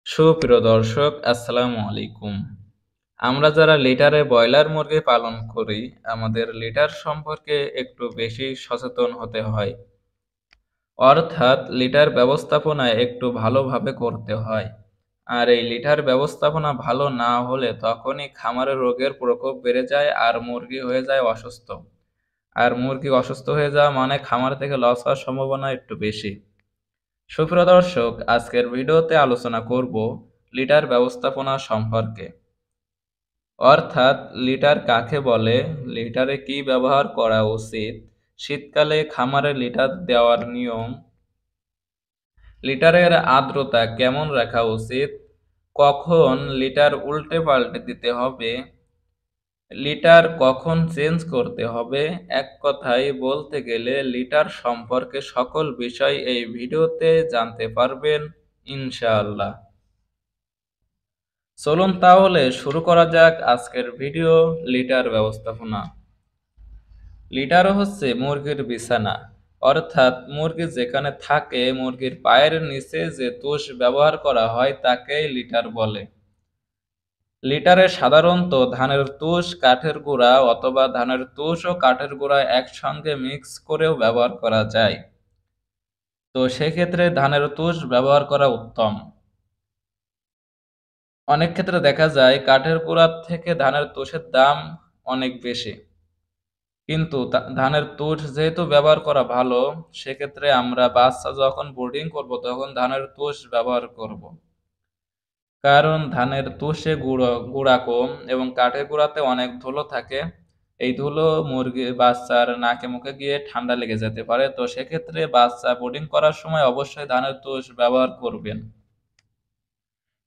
সুপ্রিয় দর্শক, আসসালামু আলাইকুম। আমরা যারা লিটারে ব্রয়লার মুরগি পালন করি, আমাদের লিটার সম্পর্কে একটু বেশি সচেতন হতে হয়। অর্থাৎ লিটার ব্যবস্থাপনা একটু ভালোভাবে করতে হয়। আর এই লিটার ব্যবস্থাপনা ভালো না হলে তখনই খামারে রোগের প্রকোপ বেড়ে যায় আর মুরগি হয়ে যায় অসুস্থ। আর মুরগি অসুস্থ হয়ে যাওয়া মানে খামার থেকে লস হওয়ার সম্ভাবনা একটু বেশি। সুপ্রিয় দর্শক, আজকের ভিডিওতে আলোচনা করব লিটার ব্যবস্থাপনা সম্পর্কে। অর্থাৎ লিটার কাকে বলে, লিটারে কি ব্যবহার করা উচিত, শীতকালে খামারে লিটার দেওয়ার নিয়ম, লিটারের আর্দ্রতা কেমন রাখা উচিত, কখন লিটার উল্টে পাল্টে দিতে হবে, লিটার কখন চেঞ্জ করতে হবে, এক কথায় বলতে গেলে লিটার সম্পর্কে সকল বিষয় এই ভিডিওতে জানতে পারবেন ইনশাআল্লাহ। চলুন তাহলে শুরু করা যাক আজকের ভিডিও। লিটার ব্যবস্থাপনা। লিটার হচ্ছে মুরগির বিছানা, অর্থাৎ মুরগি যেখানে থাকে মুরগির পায়ের নিচে যে তুষ ব্যবহার করা হয় তাকেই লিটার বলে। লিটারে সাধারণত ধানের তুষ, কাঠের গুঁড়া অথবা ধানের তুষ ও কাঠের গুঁড়া একসঙ্গে মিক্স করেও ব্যবহার করা যায়। তো সেক্ষেত্রে ধানের তুষ ব্যবহার করা উত্তম। অনেক ক্ষেত্রে দেখা যায় কাঠের গুঁড়ার থেকে ধানের তুষের দাম অনেক বেশি, কিন্তু ধানের তুষ যেহেতু ব্যবহার করা ভালো, সেক্ষেত্রে আমরা বাচ্চা যখন ব্রুডিং করব তখন ধানের তুষ ব্যবহার করব। কারণ ধানের তুষে গুঁড়া কম এবং কাঠের গুঁড়াতে অনেক ধুলো থাকে। এই ধুলো মুরগির বাচ্চার নাকে মুখে গিয়ে ঠান্ডা লেগে যেতে পারে। তো সেক্ষেত্রে বাচ্চা ব্রুডিং করার সময় অবশ্যই ধানের তুষ ব্যবহার করবেন।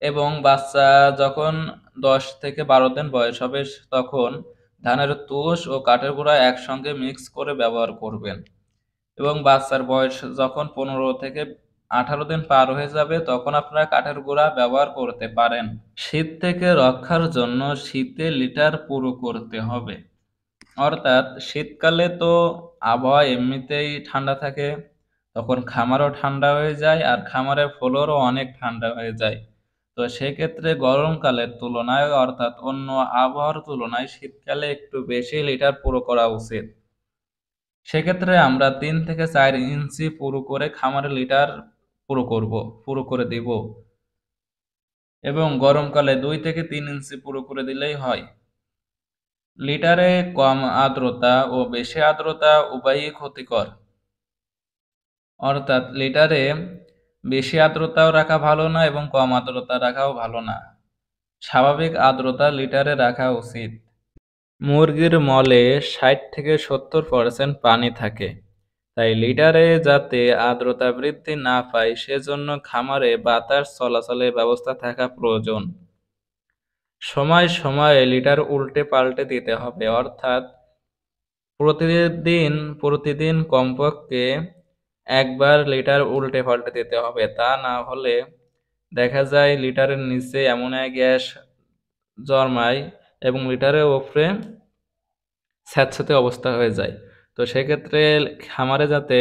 এবং বাচ্চা যখন ১০ থেকে ১২ দিন বয়স হবে তখন ধানের তুষ ও কাঠের গুঁড়া একসঙ্গে মিক্স করে ব্যবহার করবেন। এবং বাচ্চার বয়স যখন ১৫ থেকে ১৮ দিন পার হয়ে যাবে তখন আপনারা কাঠের গুঁড়া ব্যবহার করতে পারেন। শীত থেকে রক্ষার জন্য শীতে লিটার পুরো করতে হবে। অর্থাৎ শীতকালে তো আবহাওয়া এমনিতেই ঠান্ডা থাকে, তখন খামারও ঠান্ডা হয়ে যায় আর খামারের ফ্লোরও অনেক ঠান্ডা হয়ে যায়। তো সেক্ষেত্রে গরমকালের তুলনায় অর্থাৎ অন্য আবহাওয়ার তুলনায় শীতকালে একটু বেশি লিটার পুরো করা উচিত। সেক্ষেত্রে আমরা ৩ থেকে ৪ ইঞ্চি পুরো করে খামারে লিটার পুরো করে দিব। এবং গরমকালে ২ থেকে ৩ ইঞ্চি পুরো করে দিলেই হয়। লিটারে কম আর্দ্রতা ও বেশি আর্দ্রতা উভয়ই ক্ষতিকর। অর্থাৎ লিটারে বেশি আর্দ্রতাও রাখা ভালো না এবং কম আর্দ্রতা রাখাও ভালো না। স্বাভাবিক আর্দ্রতা লিটারে রাখা উচিত। মুরগির মলে ৬০ থেকে ৭০% পানি থাকে। তাই লিটারে যাতে আর্দ্রতা বৃদ্ধি না পায় সেজন্য খামারে বাতাস চলাচলের ব্যবস্থা থাকা প্রয়োজন। সময় সময়ে লিটার উল্টে পাল্টে দিতে হবে, অর্থাৎ প্রতিদিন প্রতিদিন কমপক্ষে একবার লিটার উল্টে পাল্টে দিতে হবে। তা না হলে দেখা যায় লিটারের নিচে অ্যামোনিয়া গ্যাস জন্মায় এবং লিটারের উপরে স্যাঁতসেঁতে অবস্থা হয়ে যায়। তো সেক্ষেত্রে খামারে যাতে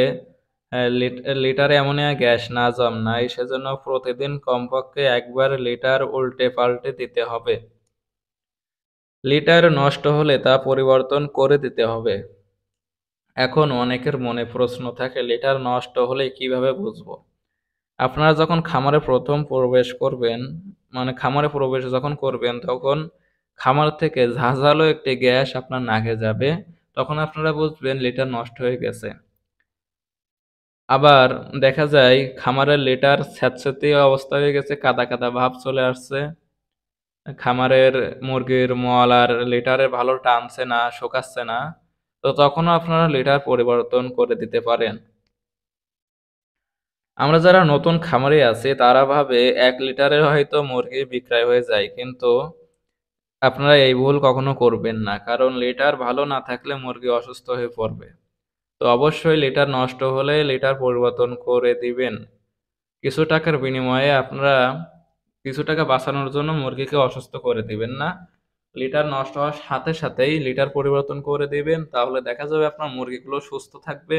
লিটারে অ্যামোনিয়া গ্যাস না জন্মায় সেজন্য প্রতিদিন কমপক্ষে একবার লিটার উল্টে পাল্টে দিতে হবে। লিটার নষ্ট হলে তা পরিবর্তন করে দিতে হবে। এখন অনেকের মনে প্রশ্ন থাকে, লিটার নষ্ট হলে কিভাবে বুঝবো? আপনারা যখন খামারে প্রথম প্রবেশ করবেন, মানে খামারে প্রবেশ যখন করবেন তখন খামার থেকে ঝাঁঝালো একটি গ্যাস আপনার নাকে যাবে, তখন আপনারা বুঝবেন লিটার নষ্ট হয়ে গেছে। আবার দেখা যায় খামারের লিটার স্যাঁতসেঁতে অবস্থা হয়ে গেছে, কাদা কাদা ভাব চলে আসছে, খামারের মুরগির মল আর লিটারে ভালো টানছে না, শুকাচ্ছে না, তো তখনও আপনারা লিটার পরিবর্তন করে দিতে পারেন। আমরা যারা নতুন খামারি আছি তারা ভাবে ১ লিটারে হয়তো মুরগি বিক্রয় হয়ে যায়, কিন্তু আপনারা এই ভুল কখনো করবেন না, কারণ লিটার ভালো না থাকলে মুরগি অসুস্থ হয়ে পড়বে। তো অবশ্যই লিটার নষ্ট হলে লিটার পরিবর্তন করে দিবেন। কিছু টাকার বিনিময়ে আপনারা কিছু টাকা বাঁচানোর জন্য মুরগিকে অসুস্থ করে দিবেন না। লিটার নষ্ট হওয়ার সাথে সাথেই লিটার পরিবর্তন করে দিবেন, তাহলে দেখা যাবে আপনার মুরগিগুলো সুস্থ থাকবে,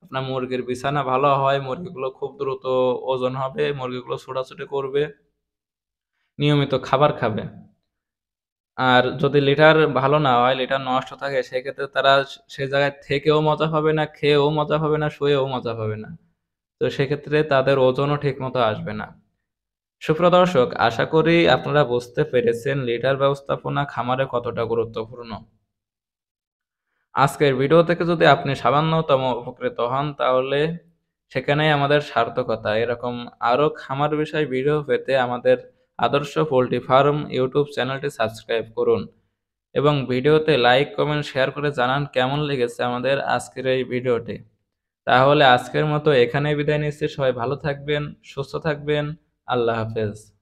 আপনার মুরগির বিছানা ভালো হয়, মুরগিগুলো খুব দ্রুত ওজন হবে, মুরগিগুলো ছোটাছুটি করবে। নিয়মিত খাবার খাবে। আর যদি লিটার ভালো না হয়, লিটার নষ্ট থাকে, সেক্ষেত্রে তারা সে জায়গায় থেকেও মজা পাবে না, খেয়েও মজা পাবে না, শুয়েও মজা পাবে না। তো সেক্ষেত্রে তাদের ওজনও ঠিকমতো আসবে না। সুপ্রিয় দর্শক, আশা করি আপনারা বুঝতে পেরেছেন লিটার ব্যবস্থাপনা খামারে কতটা গুরুত্বপূর্ণ। আজকের ভিডিও থেকে যদি আপনি সামান্যতম উপকৃত হন, তাহলে সেখানেই আমাদের সার্থকতা। এরকম আরো খামার বিষয় ভিডিও পেতে আমাদের আদর্শ পোল্ট্রি ফার্ম ইউটিউব চ্যানেলটি সাবস্ক্রাইব করুন এবং ভিডিওতে লাইক, কমেন্ট, শেয়ার করে জানান কেমন লেগেছে আমাদের আজকের এই ভিডিওটি। তাহলে আজকের মতো এখানেই বিদায় নিচ্ছি। সবাই ভালো থাকবেন, সুস্থ থাকবেন। আল্লাহ হাফেজ।